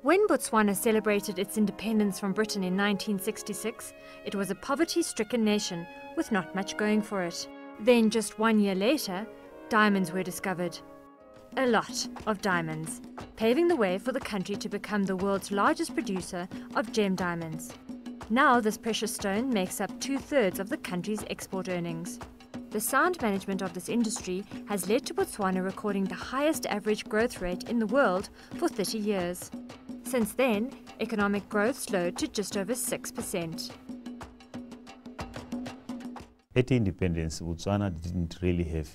When Botswana celebrated its independence from Britain in 1966, it was a poverty-stricken nation with not much going for it. Then, just 1 year later, diamonds were discovered. A lot of diamonds, paving the way for the country to become the world's largest producer of gem diamonds. Now this precious stone makes up 2/3 of the country's export earnings. The sound management of this industry has led to Botswana recording the highest average growth rate in the world for 30 years. Since then, economic growth slowed to just over 6%. At independence, Botswana didn't really have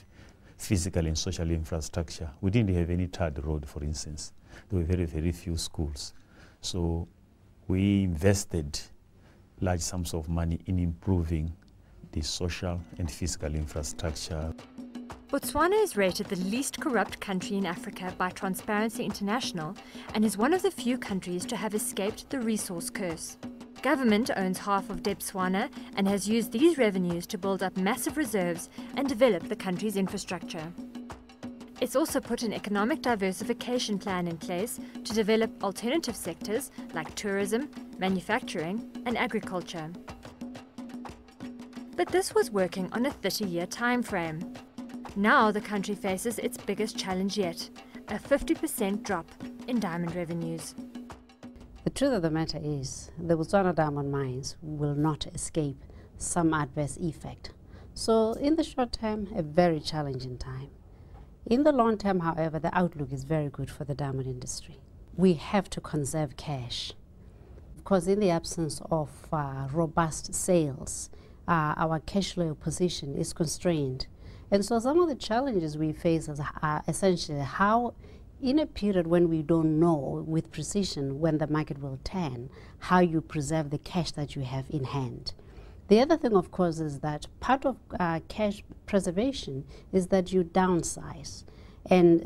physical and social infrastructure. We didn't have any tarred road, for instance. There were very, very few schools. So we invested large sums of money in improving the social and physical infrastructure. Botswana is rated the least corrupt country in Africa by Transparency International and is one of the few countries to have escaped the resource curse. Government owns half of Botswana and has used these revenues to build up massive reserves and develop the country's infrastructure. It's also put an economic diversification plan in place to develop alternative sectors like tourism, manufacturing and agriculture. But this was working on a 30-year time frame. Now the country faces its biggest challenge yet, a 50% drop in diamond revenues. The truth of the matter is, the Botswana diamond mines will not escape some adverse effect. So in the short term, a very challenging time. In the long term, however, the outlook is very good for the diamond industry. We have to conserve cash, because in the absence of robust sales, our cash flow position is constrained. And so some of the challenges we face are essentially how, in a period when we don't know with precision when the market will turn, how you preserve the cash that you have in hand. The other thing, of course, is that part of cash preservation is that you downsize. And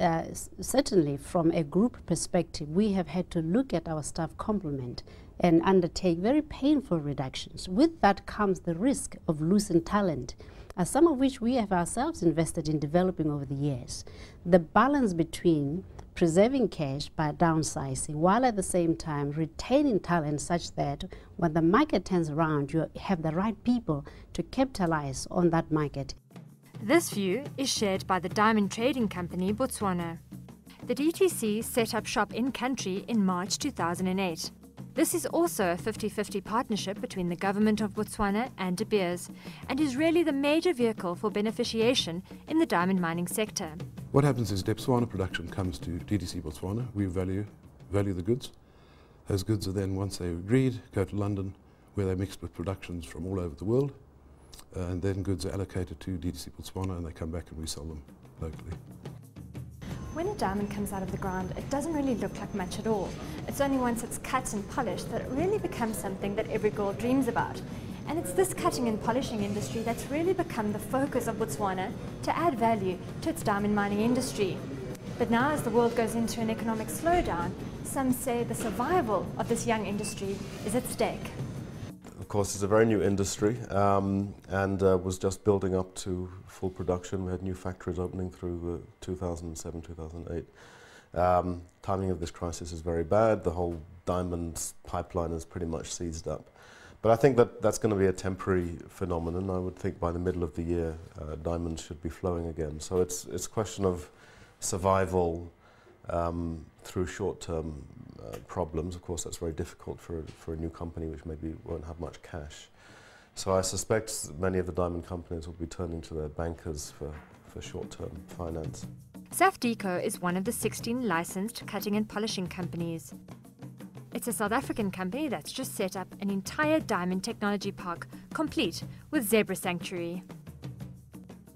certainly from a group perspective, we have had to look at our staff complement and undertake very painful reductions. With that comes the risk of losing talent, some of which we have ourselves invested in developing over the years. The balance between preserving cash by downsizing, while at the same time retaining talent such that when the market turns around, you have the right people to capitalize on that market. This view is shared by the diamond trading company Botswana. The DTC set up shop in country in March 2008. This is also a 50-50 partnership between the government of Botswana and De Beers, and is really the major vehicle for beneficiation in the diamond mining sector. What happens is Botswana production comes to DTC Botswana. We value the goods. Those goods are then, once they're agreed, go to London, where they're mixed with productions from all over the world, and then goods are allocated to DTC Botswana, and they come back and we sell them locally. When a diamond comes out of the ground, it doesn't really look like much at all. It's only once it's cut and polished that it really becomes something that every girl dreams about. And it's this cutting and polishing industry that's really become the focus of Botswana to add value to its diamond mining industry. But now, as the world goes into an economic slowdown, some say the survival of this young industry is at stake. Of course, it's a very new industry and was just building up to full production. We had new factories opening through 2007, 2008. Timing of this crisis is very bad. The whole diamonds pipeline is pretty much seized up. But I think that that's going to be a temporary phenomenon. I would think by the middle of the year, diamonds should be flowing again. So it's a question of survival through short-term problems. Of course, that's very difficult for a new company which maybe won't have much cash. So I suspect many of the diamond companies will be turning to their bankers for short-term finance. Safdeco is one of the 16 licensed cutting and polishing companies. It's a South African company that's just set up an entire diamond technology park, complete with zebra sanctuary.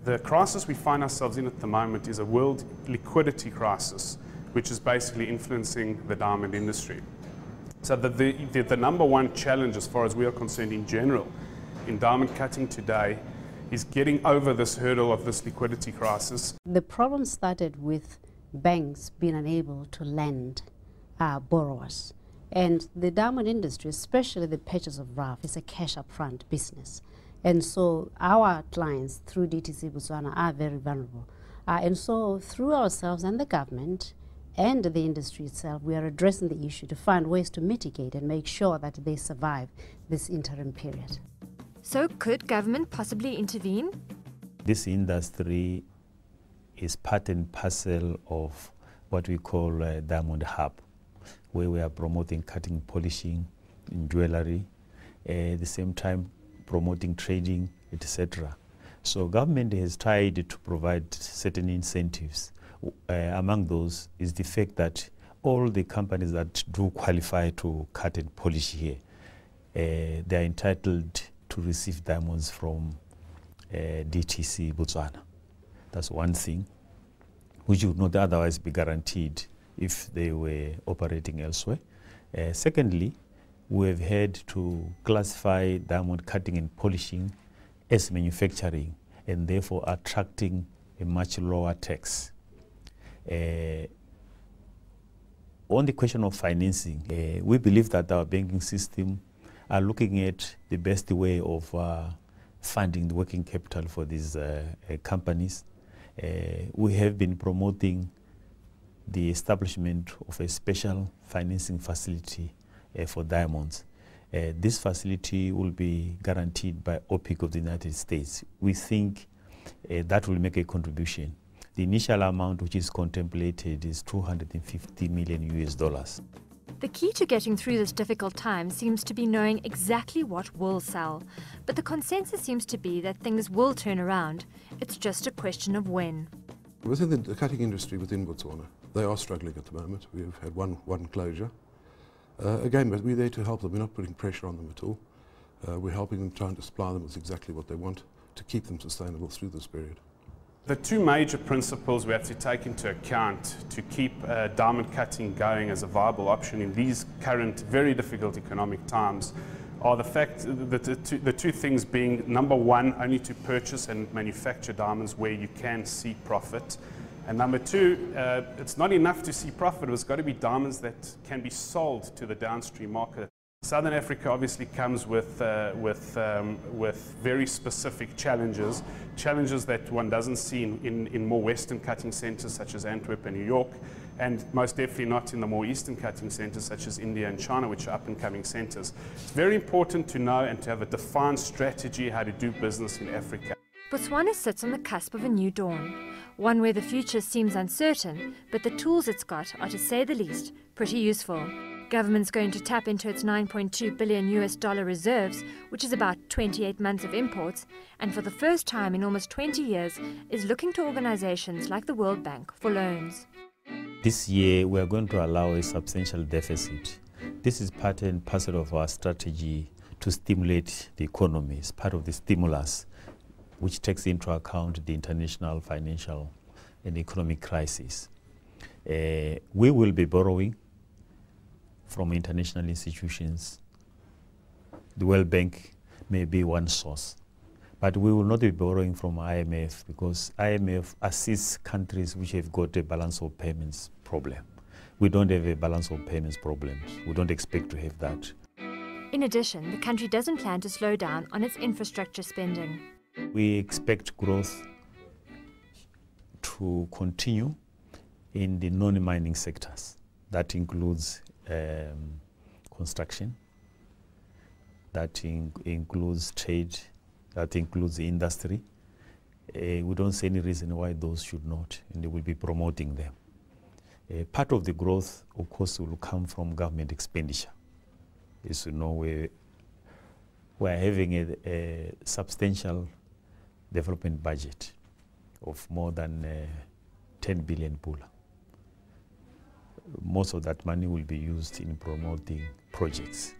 The crisis we find ourselves in at the moment is a world liquidity crisis, which is basically influencing the diamond industry. So the number one challenge, as far as we are concerned in general, in diamond cutting today, is getting over this hurdle of this liquidity crisis. The problem started with banks being unable to lend borrowers. And the diamond industry, especially the purchase of rough, is a cash upfront business. And so our clients through DTC Botswana are very vulnerable. And so through ourselves and the government and the industry itself, we are addressing the issue to find ways to mitigate and make sure that they survive this interim period. So could government possibly intervene? This industry is part and parcel of what we call a Diamond Hub, where we are promoting cutting, polishing in jewelry, at the same time promoting trading, etc. So government has tried to provide certain incentives. Among those is the fact that all the companies that do qualify to cut and polish here, they are entitled to receive diamonds from DTC Botswana. That's one thing, which would not otherwise be guaranteed if they were operating elsewhere. Secondly, we have had to classify diamond cutting and polishing as manufacturing, and therefore attracting a much lower tax. On the question of financing, we believe that our banking system are looking at the best way of funding the working capital for these companies. We have been promoting the establishment of a special financing facility for diamonds. This facility will be guaranteed by OPIC of the United States. We think that will make a contribution. The initial amount which is contemplated is $250 million US. The key to getting through this difficult time seems to be knowing exactly what will sell. But the consensus seems to be that things will turn around. It's just a question of when. Within the cutting industry within Botswana, they are struggling at the moment. We've had one closure. Again, but we're there to help them. We're not putting pressure on them at all. We're helping them, trying to supply them with exactly what they want to keep them sustainable through this period. The two major principles we have to take into account to keep diamond cutting going as a viable option in these current very difficult economic times are the two things being, number one, only to purchase and manufacture diamonds where you can see profit. And number two, it's not enough to see profit, it's got to be diamonds that can be sold to the downstream market. Southern Africa obviously comes with very specific challenges that one doesn't see in more western cutting centres such as Antwerp and New York, and most definitely not in the more eastern cutting centres such as India and China, which are up-and-coming centres. It's very important to know and to have a defined strategy how to do business in Africa. Botswana sits on the cusp of a new dawn, one where the future seems uncertain, but the tools it's got are, to say the least, pretty useful. Government's going to tap into its $9.2 billion US reserves, which is about 28 months of imports, and for the first time in almost 20 years is looking to organizations like the World Bank for loans. This year we are going to allow a substantial deficit. This is part and parcel of our strategy to stimulate the economy. It's part of the stimulus which takes into account the international financial and economic crisis. We will be borrowing from international institutions. The World Bank may be one source, but we will not be borrowing from IMF because IMF assists countries which have got a balance of payments problem. We don't have a balance of payments problems. We don't expect to have that. In addition, the country doesn't plan to slow down on its infrastructure spending. We expect growth to continue in the non-mining sectors. That includes construction, that includes trade, that includes the industry. We don't see any reason why those should not, and they will be promoting them. Part of the growth, of course, will come from government expenditure. As you know, we're having a substantial development budget of more than 10 billion pula. Most of that money will be used in promoting projects.